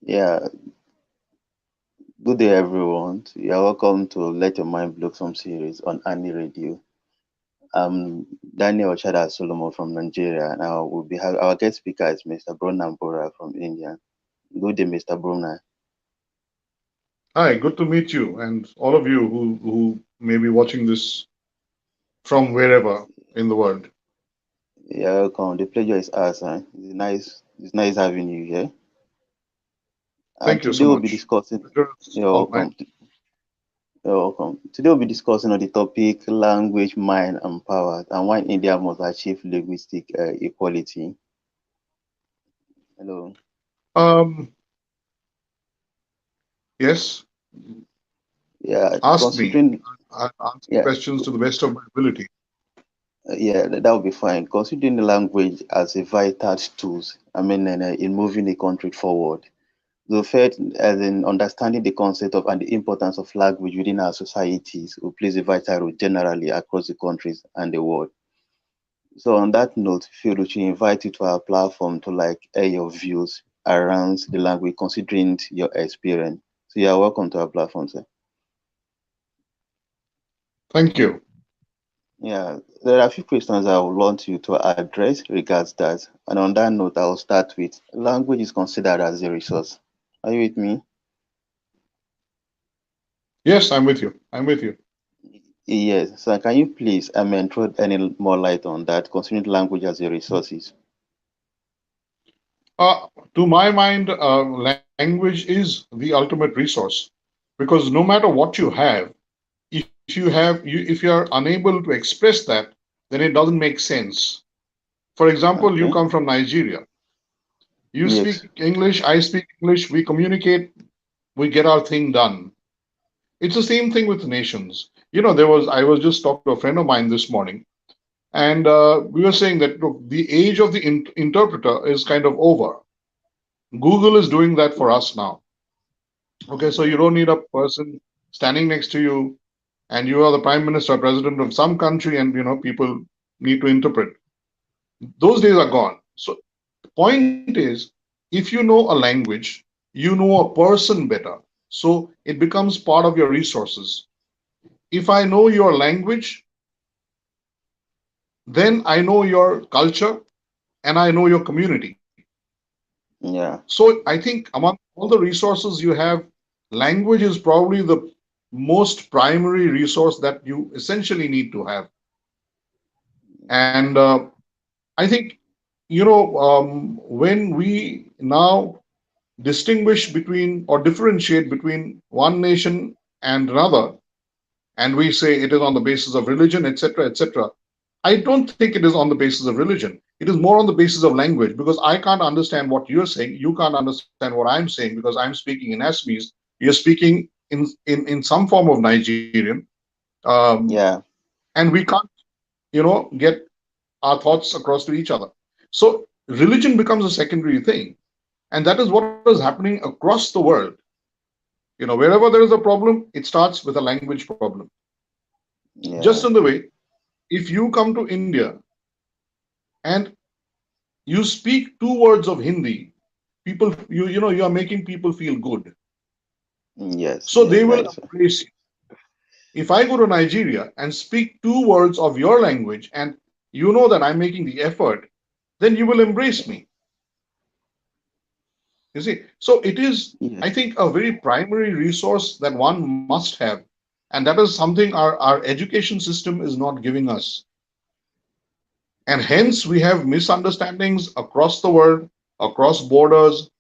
Yeah, good day everyone. You are welcome to Let Your Mind Blow Some series on AnyRadio. I'm Daniel Chada Solomon from Nigeria, and our guest speaker is Mr. Pranab Bora from India. Good day, Mr. Bruna. Hi, good to meet you and all of you who may be watching this from wherever in the world. You're welcome. The pleasure is ours. Huh? It's nice having you here. And Thank you today so we'll be much. discussing. Pleasure is You're all mine. welcome. You're welcome. Today we'll be discussing on the topic language, mind, and power, and why India must achieve linguistic equality. Hello. Um, yes, Yeah, ask me. considering I'll answer yeah, questions to the best of my ability. yeah, that would be fine. Considering the language as a vital tool, in moving the country forward. The fact as in understanding the concept of and the importance of language within our societies will plays a vital role generally across the countries and the world. So on that note, feel we should invite you to our platform to air your views around the language considering your experience. So you are welcome to our platform, sir. Thank you. Yeah, there are a few questions I would want you to address regards that. And on that note, I'll start with language is considered as a resource. Are you with me? Yes, I'm with you. I'm with you. Yes. So can you please throw any more light on that, considering language as a resources? Uh, to my mind, language is the ultimate resource because no matter what you have, if you are unable to express that, then it doesn't make sense. For example, you Okay. come from Nigeria. You Yes. speak English, I speak English, we communicate, we get our thing done. It's the same thing with nations. I was just talking to a friend of mine this morning, and we were saying that look, the age of the interpreter is kind of over. Google is doing that for us now. Okay, so you Yeah. don't need a person standing next to you, and you are the prime minister or president of some country, and people need to interpret. Those days are gone. So the point is, if you know a language, you know a person better. So it becomes part of your resources. If I know your language, then I know your culture and I know your community. Yeah. So I think among all the resources you have, language is probably the most primary resource that you essentially need to have. And I think, when we now distinguish between or differentiate between one nation and another, and we say it is on the basis of religion, etc., etc. I don't think it is on the basis of religion. It is more on the basis of language because I can't understand what you're saying. You can't understand what I'm saying because I'm speaking in Assamese. You're speaking in some form of Nigerian, um, Yeah. and we can't, get our thoughts across to each other. So religion becomes a secondary thing, and that is what is happening across the world. Wherever there is a problem, it starts with a language problem. Just Yeah. in the way, if you come to India and you speak two words of Hindi, people, you are making people feel good. Yes. So Yes. they That will is so. embrace you. If I go to Nigeria and speak two words of your language and you know that I'm making the effort, then you will embrace me. You see, so it is, Yes. I think, a very primary resource that one must have. And that is something our education system is not giving us. And hence we have misunderstandings across the world, across borders,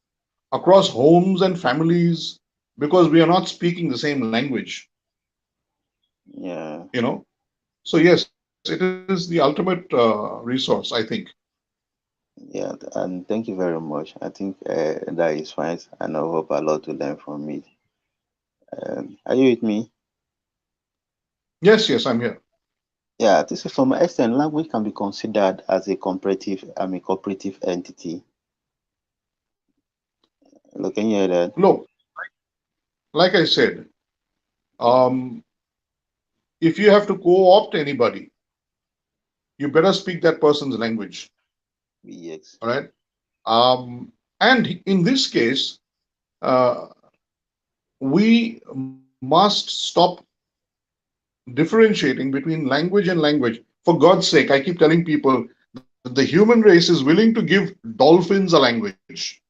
across homes and families, because we are not speaking the same language, Yeah. you know. So yes, it is the ultimate resource, I think. Yeah. And thank you very much. I think that is fine, and I hope a lot to learn from it. Are you with me? Yes, yes, I'm here. Yeah. This is from my extent. Language can be considered as a cooperative entity. Look, can you hear that? Look, like I said, um, if you have to co-opt anybody, you better speak that person's language. Yes. All right. Um, and in this case, uh, we must stop differentiating between language and language. For God's sake, I keep telling people that the human race is willing to give dolphins a language.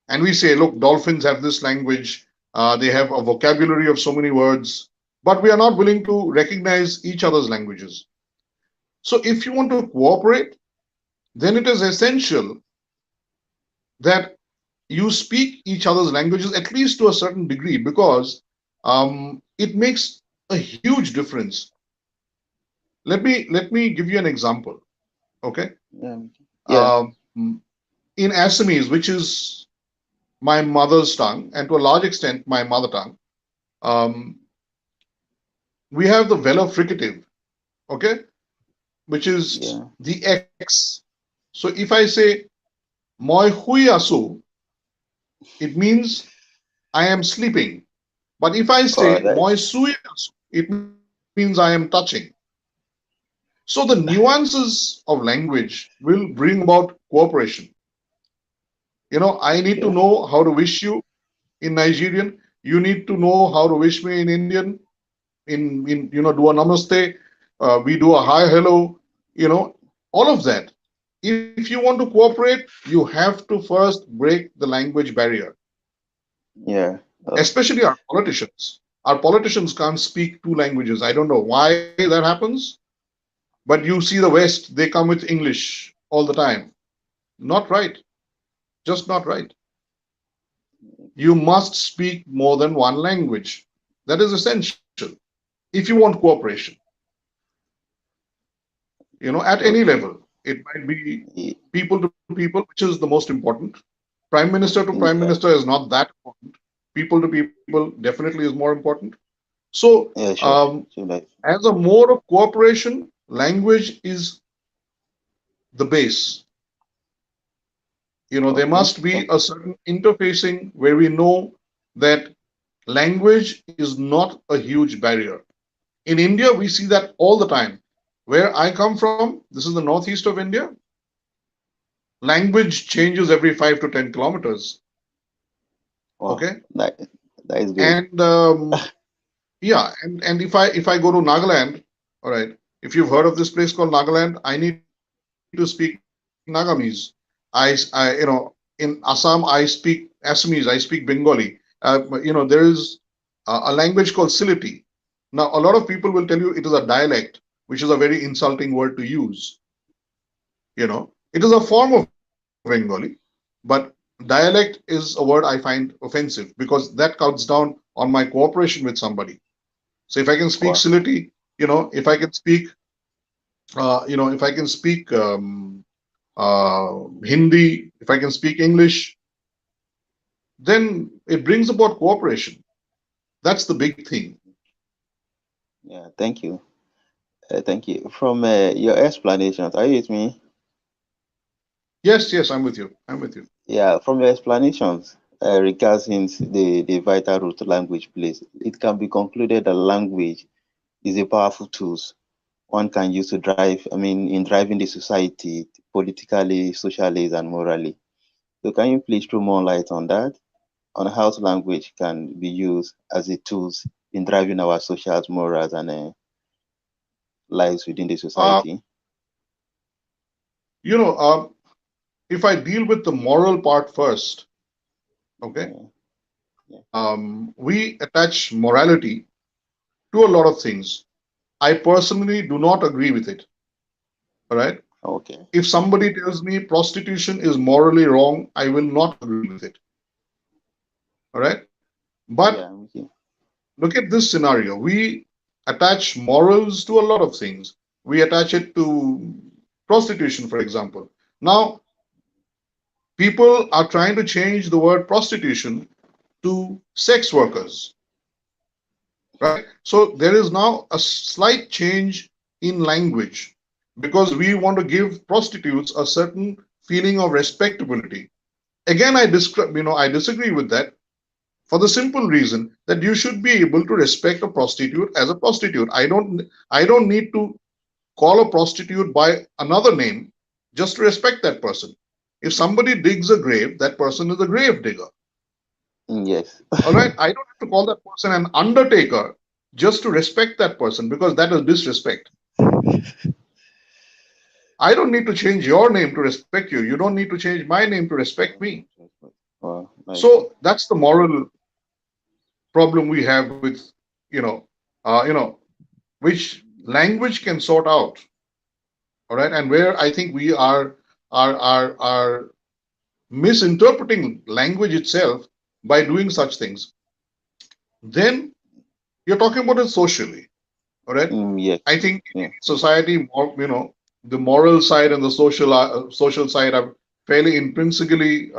And we say, look, dolphins have this language, they have a vocabulary of so many words, but we are not willing to recognize each other's languages. So if you want to cooperate, then it is essential that you speak each other's languages at least to a certain degree, because it makes a huge difference. Let me give you an example. Okay, Yeah. Yeah. um, in Assamese, which is my mother's tongue, and to a large extent my mother tongue, um, we have the vela fricative. Okay, which is Yeah. the X. So if I say moi hui asu, it means I am sleeping. But if I Oh, say that. moi sui asu, it means I am touching. So the nuances of language will bring about cooperation. I need to Okay. know how to wish you in Nigerian. You need to know how to wish me in Indian. In do a namaste. We do a hi hello. All of that. If you want to cooperate, you have to first break the language barrier. Yeah. Especially our politicians. Our politicians can't speak two languages. I don't know why that happens, but you see the West, they come with English all the time. Not right. Just not right. You must speak more than one language. That is essential if you want cooperation, at any Okay. level. It might be Y- people to people, which is the most important. Prime minister to prime Yeah. minister is not that important. People to people definitely is more important. So, Yeah. Sure. Sure. Like. as a mode of cooperation, language is the base. There Okay. must be a certain interfacing where we know that language is not a huge barrier. In India, we see that all the time. Where I come from, this is the northeast of India, language changes every 5 to 10 kilometers. Wow. Okay. That is good. And yeah, and if I go to Nagaland, all right, if you've heard of this place called Nagaland, I need to speak Nagamese. In Assam, I speak Assamese, I speak Bengali. There is a language called Sylhet. Now, a lot of people will tell you it is a dialect, which is a very insulting word to use. It is a form of Bengali, but dialect is a word I find offensive because that cuts down on my cooperation with somebody. So if I can speak Wow. Sylheti, if I can speak, if I can speak Hindi, if I can speak English, then it brings about cooperation. That's the big thing. Yeah. Thank you. Thank you. From your explanations, are you with me? Yes, yes, I'm with you. I'm with you. Yeah. From your explanations regarding the vital role language plays, it can be concluded that language is a powerful tool one can use to drive, I mean, in driving the society politically, socially, and morally. So can you please throw more light on that, on how language can be used as a tool in driving our social morals and lives within the Uh, society? you know, um, if I deal with the moral part first, okay, Yeah, yeah. we attach morality to a lot of things. I personally do not agree with it. All right. Okay. If somebody tells me prostitution is morally wrong, I will not agree with it. All right. But Yeah, I'm with you. look at this scenario. We attach morals to a lot of things. We attach it to prostitution, for example. Now, people are trying to change the word prostitution to sex workers, right? So there is now a slight change in language because we want to give prostitutes a certain feeling of respectability. Again, I disagree with that for the simple reason that you should be able to respect a prostitute as a prostitute. I don't need to call a prostitute by another name just to respect that person. If somebody digs a grave, that person is a grave digger. Yes. All right. I don't have to call that person an undertaker just to respect that person because that is disrespect. I don't need to change your name to respect you. You don't need to change my name to respect me. Wow, nice. So that's the moral problem we have with, you know, which language can sort out. All right. And where I think we are misinterpreting language itself by doing such things. Then you're talking about it socially. All right. Yes. I think in Yeah. society, the moral side and the social side are fairly intrinsically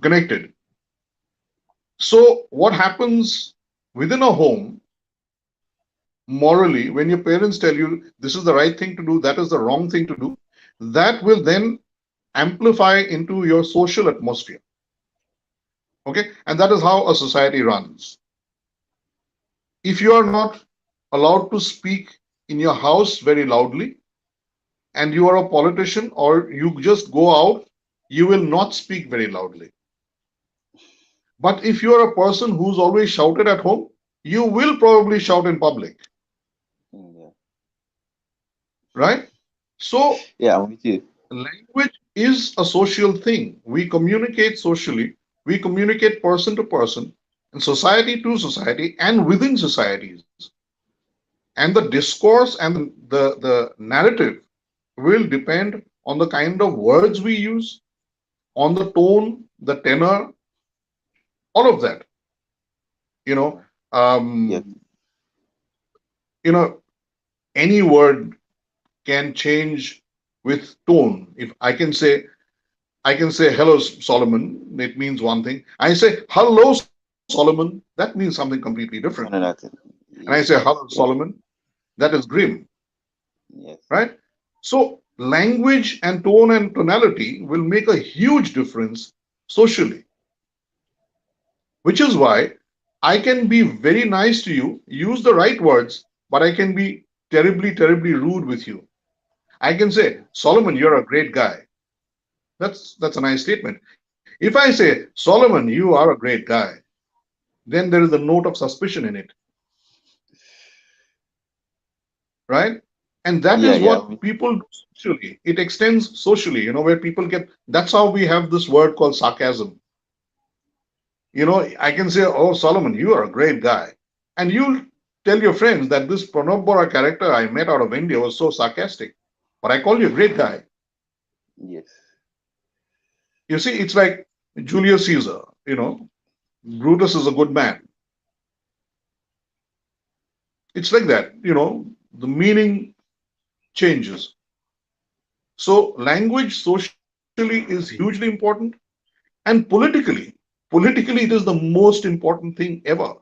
connected. So what happens within a home morally when your parents tell you this is the right thing to do, that is the wrong thing to do, that will then amplify into your social atmosphere. Okay, and that is how a society runs. If you are not allowed to speak in your house very loudly, and you are a politician or you just go out, you will not speak very loudly. But if you are a person who's always shouted at home, you will probably shout in public, Yeah. right? So, Yeah, I'm with you. language is a social thing. We communicate socially, we communicate person to person, and society to society, and within societies. And the discourse and the narrative will depend on the kind of words we use, on the tone, the tenor, all of that. You know, Yes. um, you know, any word can change with tone. If I can say hello Solomon, it means one thing. I say hello Solomon, that means something completely different. It's another thing. And I say hello Yes. Solomon, that is grim, Yes. right? So language and tone and tonality will make a huge difference socially, which is why I can be very nice to you, use the right words, but I can be terribly, terribly rude with you. I can say, Solomon, you're a great guy. That's a nice statement. If I say, Solomon, you are a great guy, then there is a note of suspicion in it, right? And that Yeah, is yeah. what people do socially. It extends socially, where people get. That's how we have this word called sarcasm. I can say, oh, Solomon, you are a great guy. And you'll tell your friends that this Pranab Bora character I met out of India was so sarcastic. But I call you a great guy. Yes. You see, it's like Julius Caesar, Brutus is a good man. It's like that, the meaning changes. So language socially is hugely important, and politically it is the most important thing ever.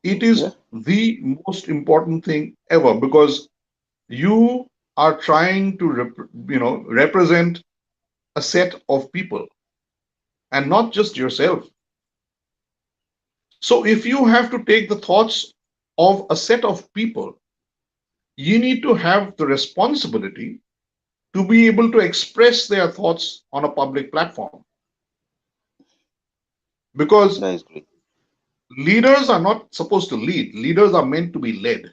It Yeah. is the most important thing ever because you are trying to represent a set of people and not just yourself. So if you have to take the thoughts of a set of people, you need to have the responsibility to be able to express their thoughts on a public platform because That is great. leaders are not supposed to lead, leaders are meant to be led.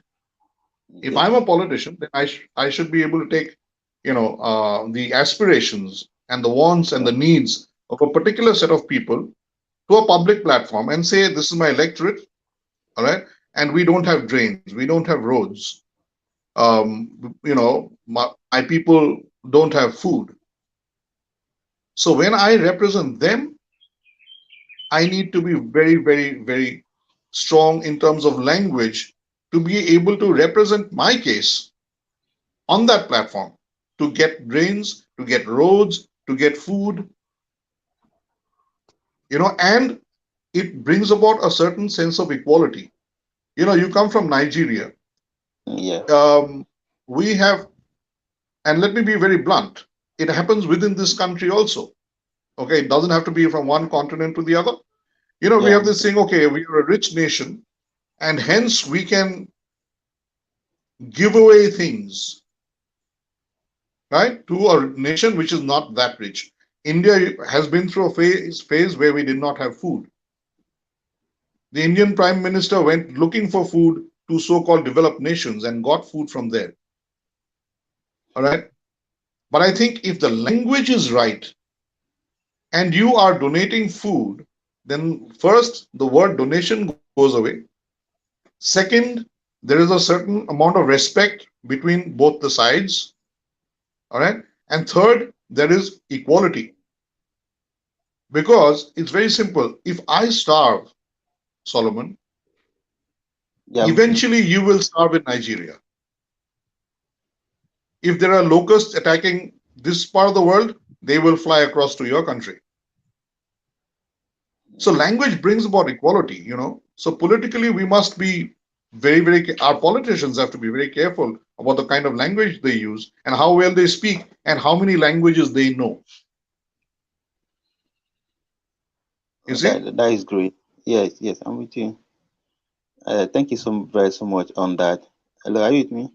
If Yes. I'm a politician, then I should be able to take the aspirations and the wants and Yeah. the needs of a particular set of people to a public platform and say this is my electorate, all right, and we don't have drains, we don't have roads, my people don't have food. So when I represent them, I need to be very, very, very strong in terms of language to be able to represent my case on that platform, to get drains, to get roads, to get food, and it brings about a certain sense of equality. You come from Nigeria. Yeah. Um, we have, and let me be very blunt, it happens within this country also. Okay, it doesn't have to be from one continent to the other. We Yeah, have I'm this with you. thing, okay, we are a rich nation, and hence we can give away things, right, to a nation which is not that rich. India has been through a phase where we did not have food. The Indian Prime Minister went looking for food to so-called developed nations and got food from there. All right. But I think if the language is right and you are donating food, then first the word donation goes away. Second, there is a certain amount of respect between both the sides. All right. And third, there is equality. Because it's very simple. If I starve, Solomon, Yeah, I'm with you. eventually you will starve in Nigeria. If there are locusts attacking this part of the world, they will fly across to your country. So language brings about equality, So politically, we must be our politicians have to be very careful about the kind of language they use and how well they speak and how many languages they know. You see? That is great. Yes, yes, I'm with you. Thank you so much on that. Hello, are you with me?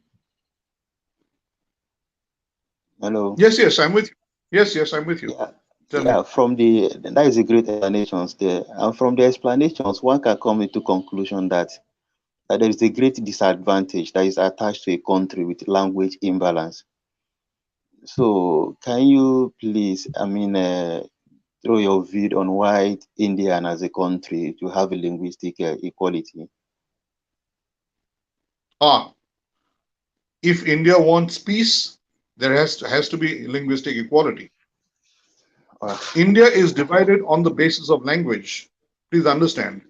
Hello. Yes, yes, I'm with you. Yes, yes, I'm with you. Yeah, Tell me. yeah. From the that is a great explanations there, and from the explanations, one can come into conclusion that there is a great disadvantage that is attached to a country with language imbalance. So, can you please, throw your view on why India and as a country to have a linguistic equality? Ah, if India wants peace, there has to be linguistic equality. Uh, India is divided on the basis of language. Please understand.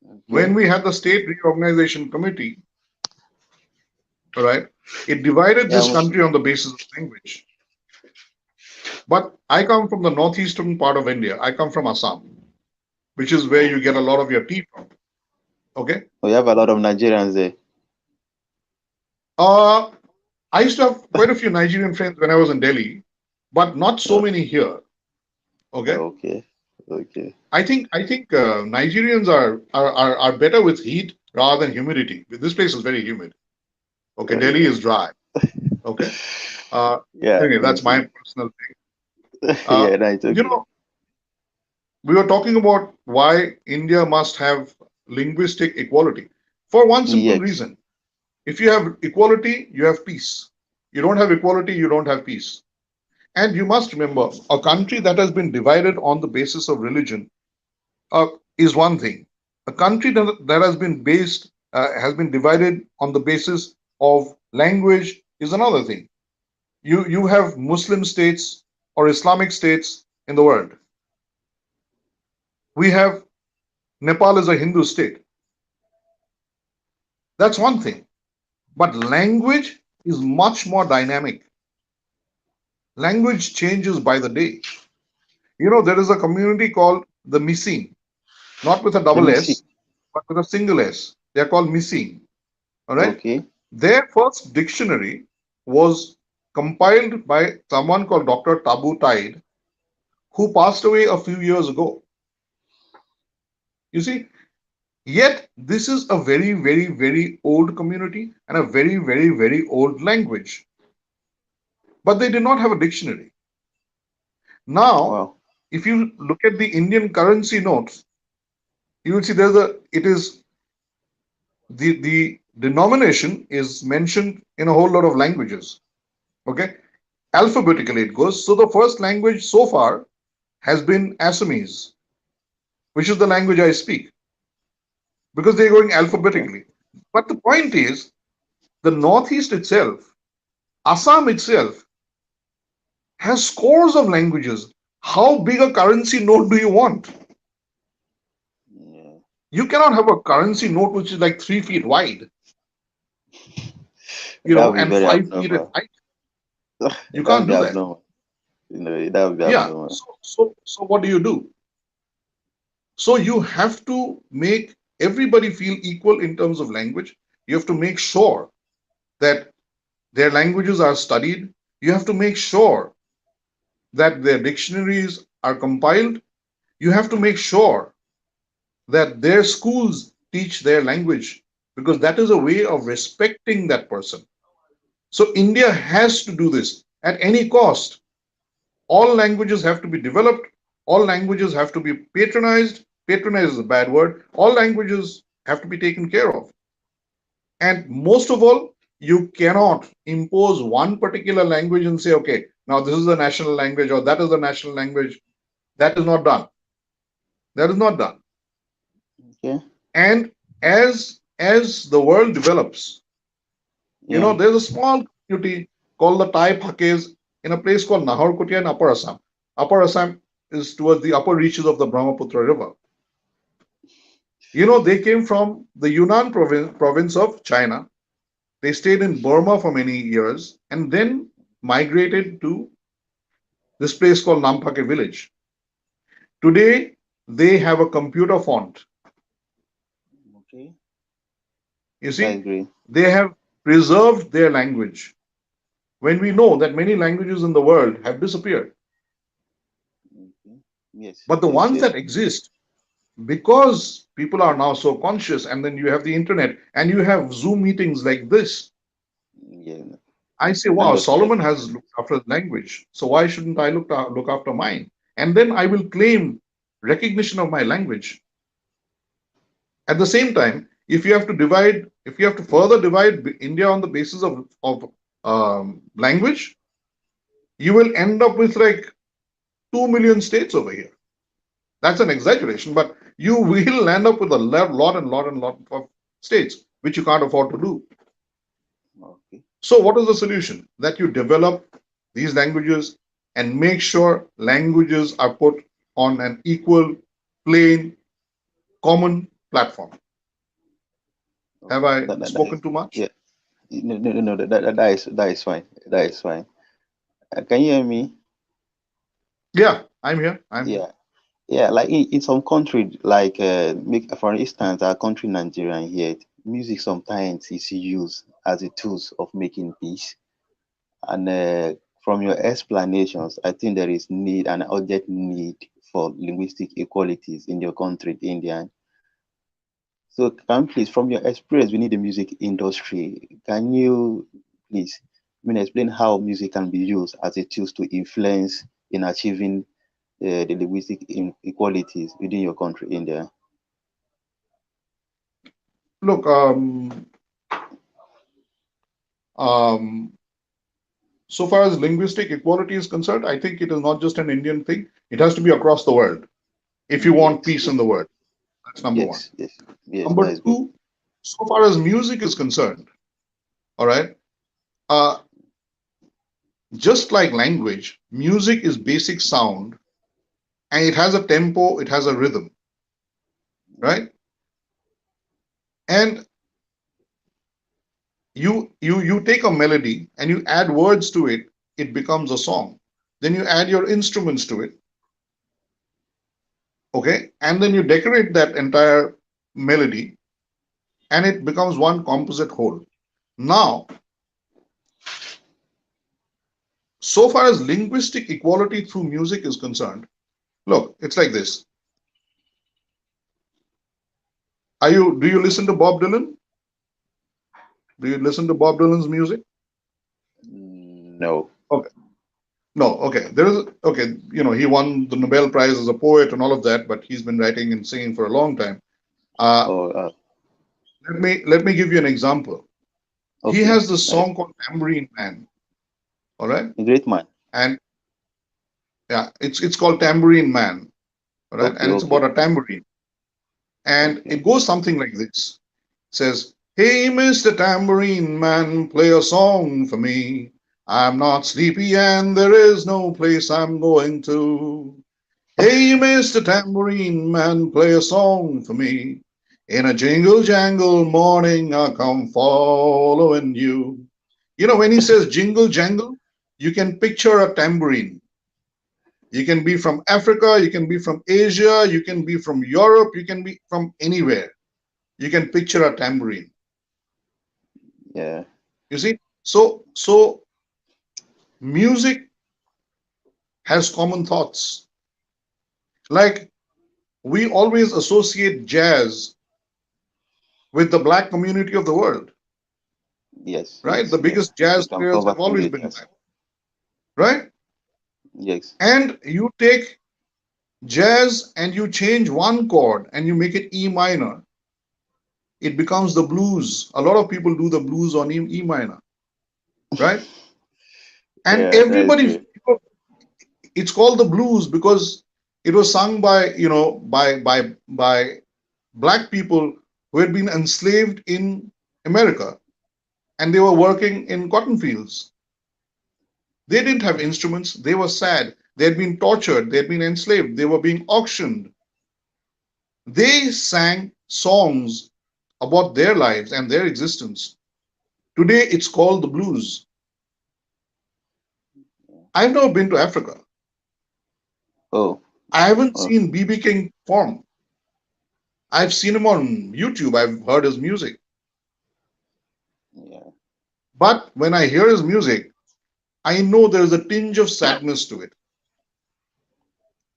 okay. When we had the State Reorganization Committee, all right, it divided Yeah, this country on the basis of language. But I come from the northeastern part of India. I come from Assam, which is where you get a okay. lot of your tea from. Okay. We have a lot of Nigerians there. Uh, I used to have quite a few Nigerian friends when I was in Delhi, but not so Oh, many here. Okay. okay. Okay. I think Nigerians are better with heat rather than humidity. This place is very humid. Okay, Delhi Yeah. is dry. Okay. Uh, Yeah, anyway, me that's my too. personal thing. Yeah, that's You okay. know, we were talking about why India must have linguistic equality for one simple Yes. reason. If you have equality, you have peace. You don't have equality, you don't have peace. And you must remember, a country that has been divided on the basis of religion uh, is one thing. A country that has been divided on the basis of language is another thing. You have Muslim states or Islamic states in the world. We have Nepal as a Hindu state. That's one thing. But language is much more dynamic. Language changes by the day. There is a community called the Missing, not with a Let double me see. S, but with a single S. They are called Missing. All right. Okay. Their first dictionary was compiled by someone called Dr. Tabu Tide, who passed away a few years ago. You see, yet this is a very, very, very old community and a very, very, very old language. But they did not have a dictionary. Now, Wow. if you look at the Indian currency notes, you will see it is the denomination is mentioned in a whole lot of languages. Okay, alphabetically it goes. So the first language so far has been Assamese, which is the language I speak, because they're going Okay. alphabetically. But the point is, the Northeast itself, Assam itself, has scores of languages. How big a currency note do you want? Yeah. You cannot have a currency note which is like 3 feet wide, That would be and very 5 feet in abnormal. height. You That would can't be do that. abnormal. That would be Yeah. abnormal. So what do you do? So you have to make everybody feel equal in terms of language. You have to make sure that their languages are studied. You have to make sure that their dictionaries are compiled. You have to make sure that their schools teach their language, because that is a way of respecting that person. So India has to do this at any cost. All languages have to be developed. All languages have to be patronized. Patronize is a bad word. All languages have to be taken care of. And most of all, you cannot impose one particular language and say, okay, now this is the national language or that is the national language. That is not done. That is not done. Okay. And as the world develops, Yeah. there's a small community called the Thai Pakes in a place called Naharkutia in Upper Assam. Upper Assam is towards the upper reaches of the Brahmaputra River. They came from the Yunnan province of China. They stayed in Burma for many years and then migrated to this place called Nampake village. Today, they have a computer font. Okay. You That's see, great. they have preserved their language when we know that many languages in the world have disappeared. Okay. Yes. But the Yes. ones Yes. that exist, because people are now so conscious, and then you have the internet and you have Zoom meetings like this, Yeah. I say, And wow, just check. Solomon has looked after his language. So why shouldn't I look after mine? And then I will claim recognition of my language. At the same time, if you have to further divide India on the basis of language, you will end up with like 2 million states over here. That's an exaggeration, but you will end up with a lot of states, which you can't afford to do. Okay. So, what is the solution? That you develop these languages and make sure languages are put on an equal, plain, common platform. Have Okay. I That is, spoken too much? yeah. No, no, no, no. That is fine. That is fine. Can you hear me? Yeah, I'm here. I'm here. Yeah. Yeah. Like in some country, like make for instance, our country Nigeria here, music sometimes is used as a tools of making peace. And from your explanations, I think there is need an urgent need for linguistic equalities in your country, India. So, can you please, from your experience within the music industry, can you please, explain how music can be used as a tool to influence in achieving the linguistic equalities within your country, India? Look, um, so far as linguistic equality is concerned, I think it is not just an Indian thing. It has to be across the world if you want Yes, peace yes, in the world. That's number one. yes, yes, yes. That Number is good. two, so far as music is concerned, all right, uh, just like language, music is basic sound and it has a tempo, it has a rhythm, right? And you take a melody and you add words to it, it becomes a song. Then you add your instruments to it, okay? And then you decorate that entire melody and it becomes one composite whole. Now, so far as linguistic equality through music is concerned, look, it's like this. Do you listen to Bob Dylan? Do you listen to Bob Dylan's music? No. Okay. No, okay. He won the Nobel Prize as a poet and all of that, but he's been writing and singing for a long time. Uh, Oh, let me give you an example. He okay. has this Nice. song called Tambourine Man, all right? A great man. And yeah, it's called Tambourine Man, all right? Okay, And it's okay, about a tambourine. And okay. it goes something like this. It says, "Hey, Mr. Tambourine Man, play a song for me. I'm not sleepy and there is no place I'm going to. Hey, Mr. Tambourine Man, play a song for me. In a jingle jangle morning, I'll come following you." When he says jingle jangle, you can picture a tambourine. You can be from Africa, you can be from Asia, you can be from Europe, you can be from anywhere. You can picture a tambourine. Yeah. You see? So music has common thoughts. Like we always associate jazz with the black community of the world, Yes, right? The yes, yes. biggest We jazz can players cover have from always the been yes. black, right? Yes. And you take jazz and you change one chord and you make it E minor, it becomes the blues. A lot of people do the blues on E minor, right? And Yeah, that is everybody, true. it's called the blues because it was sung by, by black people who had been enslaved in America, and they were working in cotton fields. They didn't have instruments. They were sad. They had been tortured. They had been enslaved. They were being auctioned. They sang songs about their lives and their existence. Today, it's called the blues. I've never been to Africa. Oh, I haven't oh, seen BB King perform. I've seen him on YouTube. I've heard his music. yeah, But when I hear his music, I know there's a tinge of sadness to it.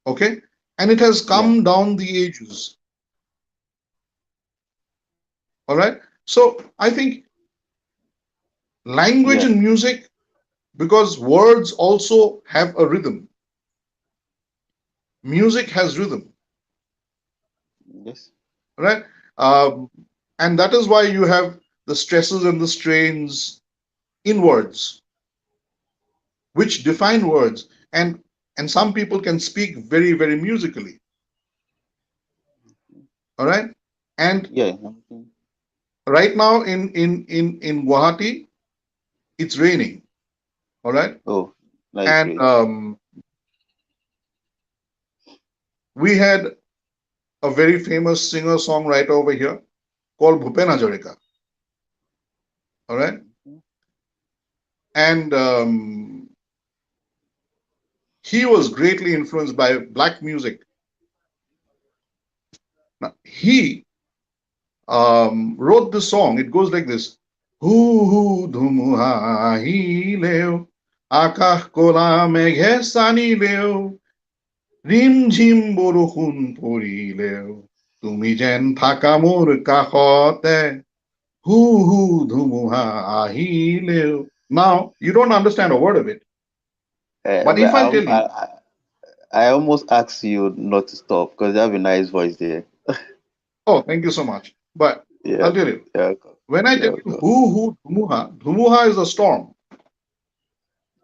Okay? And it has yeah, come down the ages. All right? So I think language yeah, and music, because words also have a rhythm, music has rhythm, yes, right? Um, and that is why you have the stresses and the strains in words, which define words. And some people can speak very, very musically. All right. And yeah. right now in Guwahati, it's raining. All right. Oh, that's And great. we had a very famous singer songwriter over here called Bhupen Hazarika. All right. And he was greatly influenced by black music. Now, he wrote this song. It goes like this: Hu hu dhumuha hileo, akah kola meghe sani leo, rim ঝিম বৰষুণ পৰিলেও, তুমি যেন থাকা মোৰ কাষতে, হু হু ধুমুহা আহিলেও. Now, you don't understand a word of it. But But if I tell you, I almost ask you not to stop because you have a nice voice there. oh, thank you so much. But Yeah, I'll tell you, yeah, when I tell yeah. you hu dhumuha, dhumuha is a storm.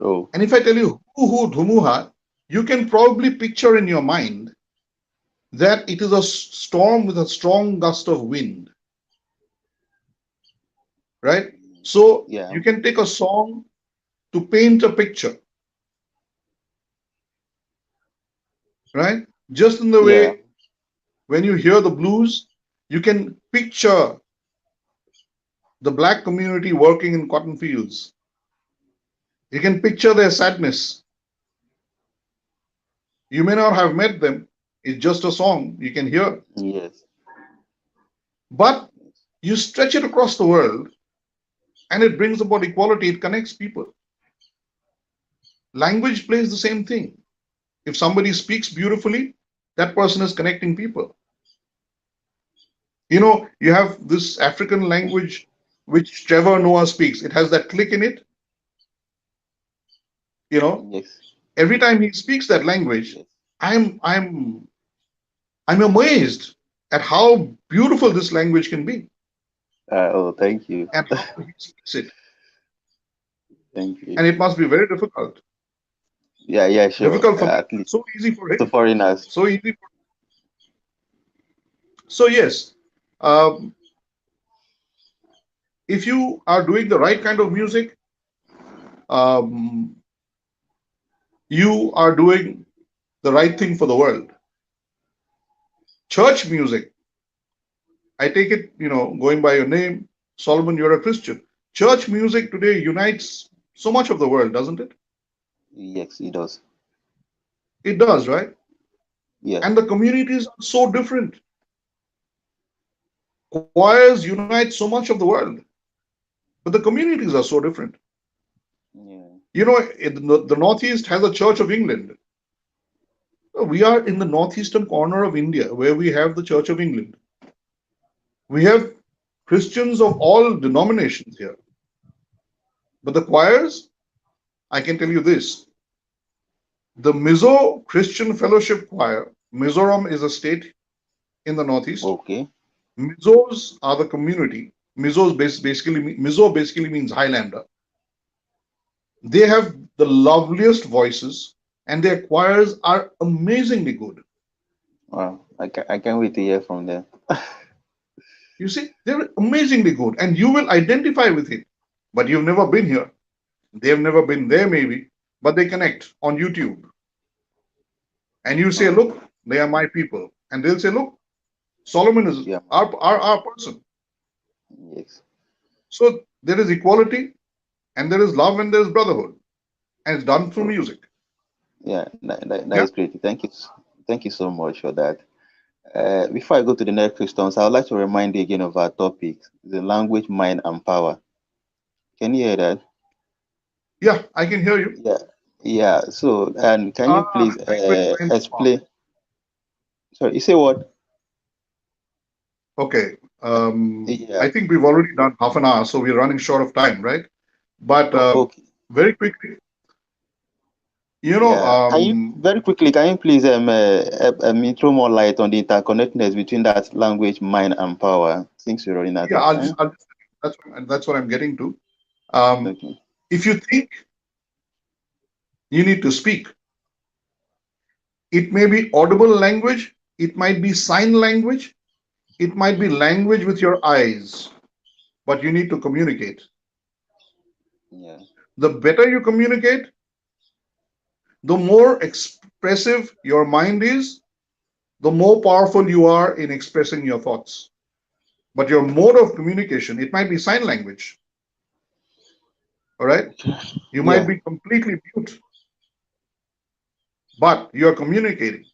Oh, And if I tell you hu dhumuha, you can probably picture in your mind that it is a storm with a strong gust of wind, right? So yeah, you can take a song to paint a picture, right? Just in the yeah. way when you hear the blues, you can picture the black community working in cotton fields. You can picture their sadness. You may not have met them, it's just a song you can hear. Yes, But you stretch it across the world and it brings about equality, it connects people. Language plays the same thing. If somebody speaks beautifully, that person is connecting people. You have this African language which Trevor Noah speaks. It has that click in it. You know, yes, every time he speaks that language, yes. I'm I'm I'm amazed at how beautiful this language can be Oh, thank you, and how he speaks it. thank you. And it must be very difficult. Yeah, yeah, sure. Difficult for me, At but least so easy for to him. foreigners. So easy. So yes, um, if you are doing the right kind of music, um, you are doing the right thing for the world. Church music, I take it, going by your name, Solomon, you're a Christian. Church music today unites so much of the world, doesn't it? Yes, it does. It does, right? Yeah, And the communities are so different. Choirs unite so much of the world, but the communities are so different. yeah. The Northeast has a Church of England. We are in the northeastern corner of India where we have the Church of England. We have Christians of all denominations here. But the choirs, I can tell you this, The Mizo Christian Fellowship Choir, Mizoram is a state in the Northeast. Okay. Mizos are the community. Mizo basically means Highlander. They have the loveliest voices, and their choirs are amazingly good. Wow. I can't wait to hear from them. You see, they're amazingly good, and you will identify with it. But you've never been here. They've never been there, maybe, but they connect on YouTube. And you say, Oh, look, they are my people. And they'll say, look, Solomon is yeah. our person. Yes. So there is equality, and there is love, and there is brotherhood. And it's done through Okay. music. Yeah. That Yeah. is great. Thank you. Thank you so much for that. Before I go to the next questions, I would like to remind you again of our topic: the language, mind, and power. Can you hear that? Yeah, I can hear you. Yeah. Yeah. So, and can you please Language, mind, and power. explain? Sorry, you say what? Okay. I Yeah. think we've already done half an hour, so we're running short of time, right? But Okay. very quickly, you know, Yeah. Can you very quickly? Can you please throw more light on the interconnectedness between that language, mind, and power? Since we're running out yeah, of time. that's what I'm getting to. Um, Okay. if you think you need to speak, it may be audible language, it might be sign language, it might be language with your eyes, but you need to communicate. Yeah. The better you communicate, the more expressive your mind is, the more powerful you are in expressing your thoughts. But your mode of communication, it might be sign language, all right? You might Yeah. be completely mute, but you're communicating.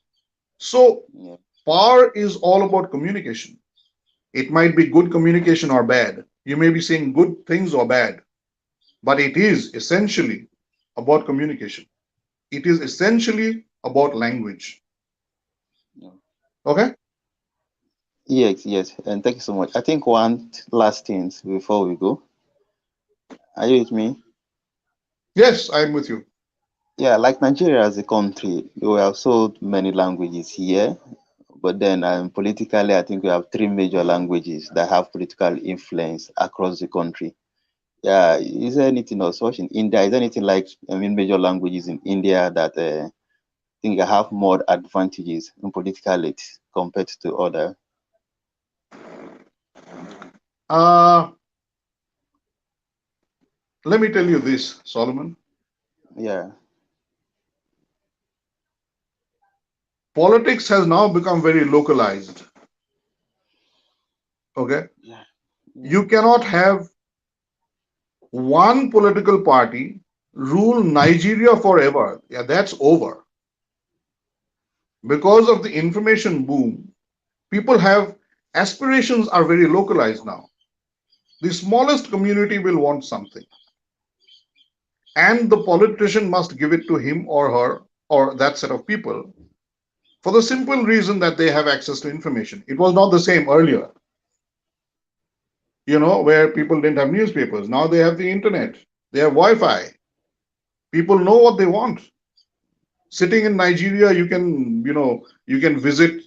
So, Yeah. power is all about communication. It might be good communication or bad. You may be saying good things or bad, but it is essentially about communication. It is essentially about language. Yeah. Okay? Yes. Yes. And thank you so much. I think one last thing before we go. Are you with me? Yes, I'm with you. Yeah. Like Nigeria as a country, we have so many languages here. But then politically, I think we have three major languages that have political influence across the country. Yeah, is there anything or such in India? Is there anything like, major languages in India that think have more advantages in politically compared to other? Uh, Let me tell you this, Solomon. Yeah. Politics has now become very localized. Okay? Yeah. Yeah. You cannot have one political party rule Nigeria forever. Yeah, that's over. Because of the information boom, people have aspirations are very localized now. The smallest community will want something, and the politician must give it to him or her or that set of people for the simple reason that they have access to information. It was not the same earlier, where people didn't have newspapers. Now they have the internet, they have Wi-Fi. People know what they want. Sitting in Nigeria, you can visit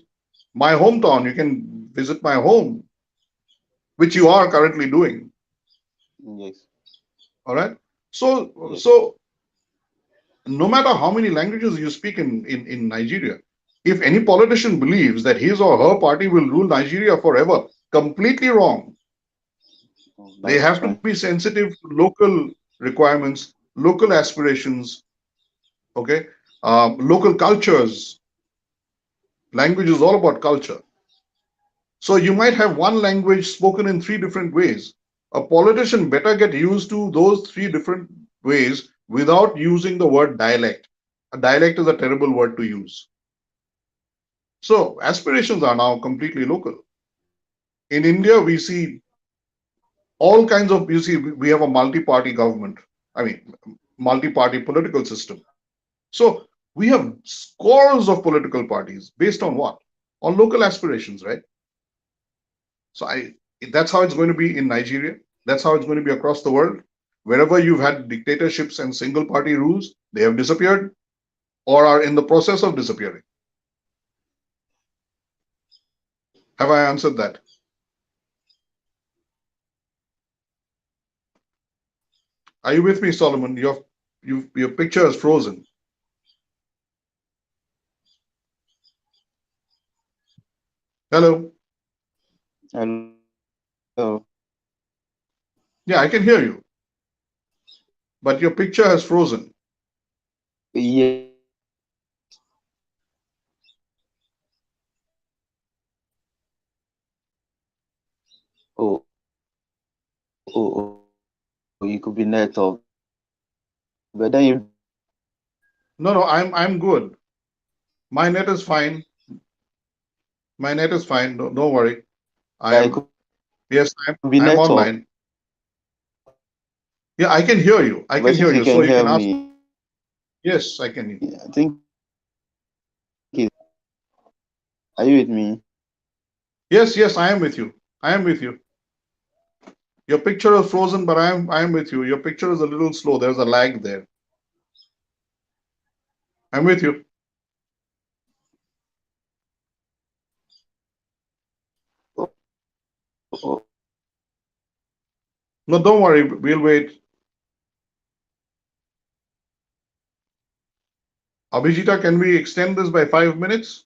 my hometown, you can visit my home, which you are currently doing. Yes. All right. So, Yes. so no matter how many languages you speak in Nigeria, if any politician believes that his or her party will rule Nigeria forever, completely wrong. Oh, They that's have to fine. be sensitive to local requirements, local aspirations, okay, local cultures. Language is all about culture. So you might have one language spoken in three different ways. A politician better get used to those three different ways without using the word dialect. A dialect is a terrible word to use. So aspirations are now completely local. In India, we see all kinds of, you see, we have a multi-party government. I mean, multi-party political system. So we have scores of political parties based on what? On local aspirations, right? So that's how it's going to be in Nigeria. That's how it's going to be across the world. Wherever you've had dictatorships and single party rules, they have disappeared. or are in the process of disappearing? Have I answered that? Are you with me, Solomon? Your picture is frozen. Hello. Hello. Yeah, I can hear you, but your picture has frozen. You could be network. But then you No, no, I'm good. My net is fine. My net is fine. Don't worry. I yeah, it am. could be network. Yes, I'm online. Yeah, I can hear you. I But can since hear you you. can So you hear can ask. me, Yes, I can. I think are you with me? Yes, yes, I am with you. I am with you. Your picture is frozen, but I am with you. Your picture is a little slow. There's a lag there. I'm with you. Oh, No, don't worry. We'll wait. Abhijita, can we extend this by 5 minutes?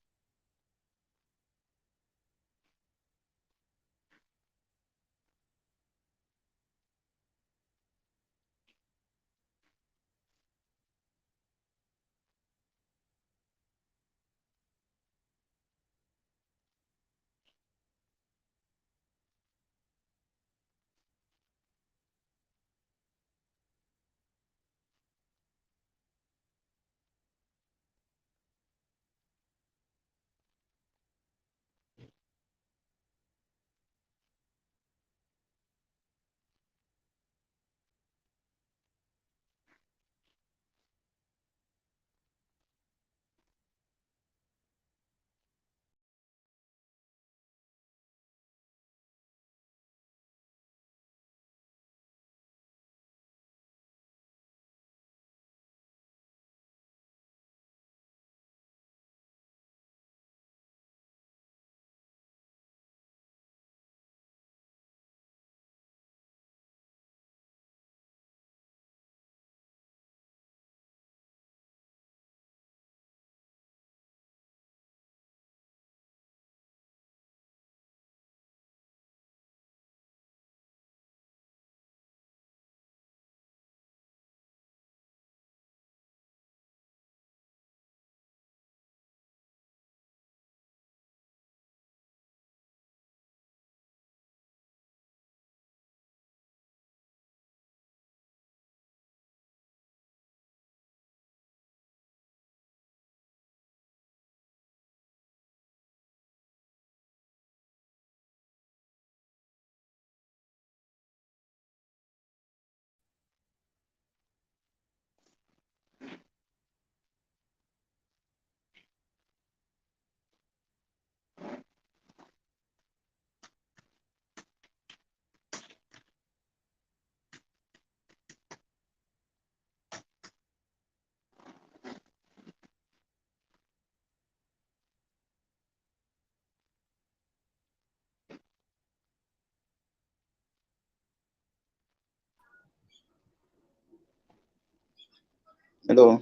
hello.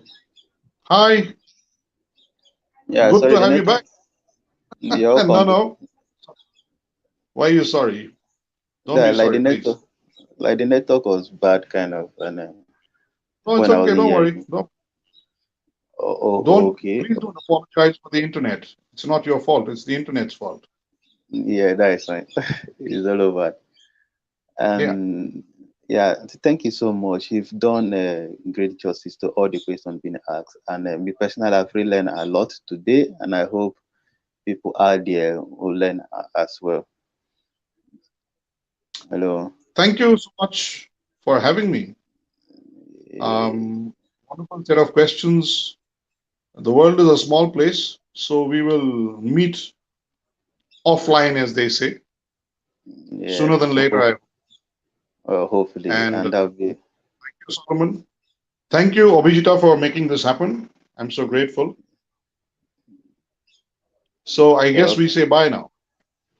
Hi. Yeah, Good sorry, to the have you network. back. You're No, welcome. no. Why are you sorry? Don't Yeah, be sorry, please. like the network was bad, kind of, and No, it's when I okay. wasn't Don't hearing worry. you. No, Oh, don't. okay. Please don't apologize for the internet. It's not your fault. It's the internet's fault. Yeah, that is fine. It's all over. Yeah. And yeah, thank you so much. You've done great justice to all the questions being asked. And me personally, I've really learned a lot today, and I hope people out there will learn as well. Hello. Thank you so much for having me. Eh, Wonderful set of questions. The world is a small place, so we will meet offline, as they say, yeah, sooner than later. hopefully, And and that'll be thank you, Solomon. Thank you, Abhijita, for making this happen. I'm so grateful. So I Yeah, guess we okay. say bye now.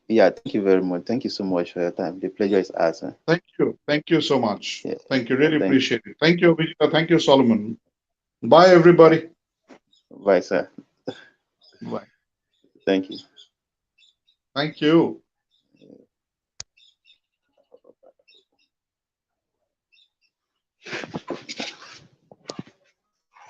Yeah, thank you very much. Thank you so much for your time. The pleasure is ours. Sir. Thank you. Thank you so much. Yeah, Thank you. yeah, Really thank appreciate it. Thank you, Abhijita. Thank you, Solomon. Bye, yeah. everybody. Bye, sir. Bye. Thank you. Thank you.